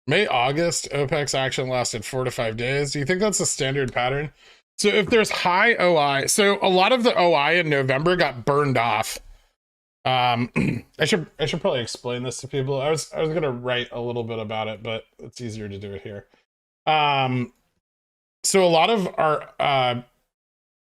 May, August, OPEX action lasted 4 to 5 days. Do you think that's a standard pattern? So if there's high OI, so a lot of the OI in November got burned off. I should probably explain this to people. I was gonna write a little bit about it, but it's easier to do it here. So a lot of our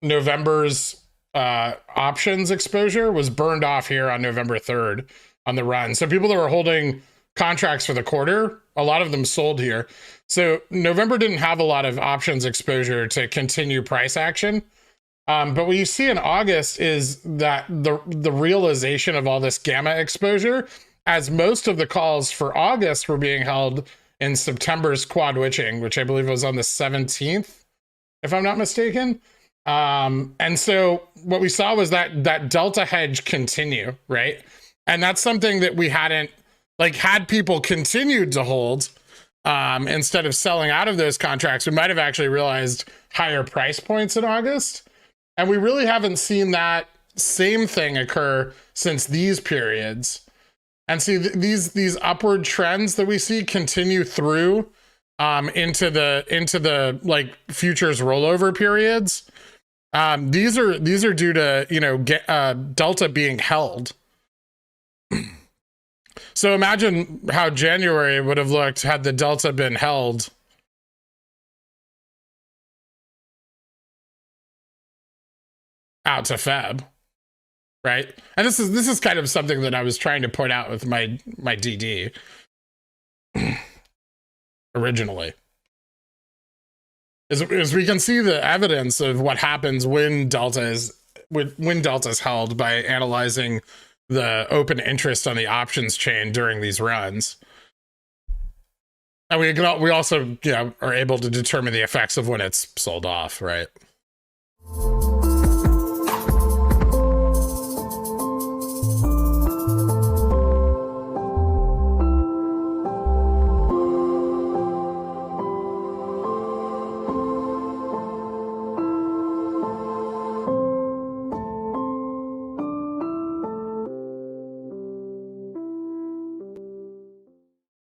November's options exposure was burned off here on November 3rd on the run. So people that were holding contracts for the quarter, a lot of them sold here. So November didn't have a lot of options exposure to continue price action. But what you see in August is that the realization of all this gamma exposure, as most of the calls for August were being held in September's quad witching, which I believe was on the 17th, if I'm not mistaken. And so what we saw was that delta hedge continue, right? And that's something that we hadn't, like, had people continued to hold instead of selling out of those contracts, we might have actually realized higher price points in August. And we really haven't seen that same thing occur since these periods. And see, these upward trends that we see continue through into the like futures rollover periods. These are due to, you know, delta being held. So imagine how January would have looked had the delta been held. Out to Feb, right? And this is kind of something that I was trying to point out with my DD originally. Is we can see the evidence of what happens when delta is held by analyzing the open interest on the options chain during these runs. And we also, you know, are able to determine the effects of when it's sold off, right?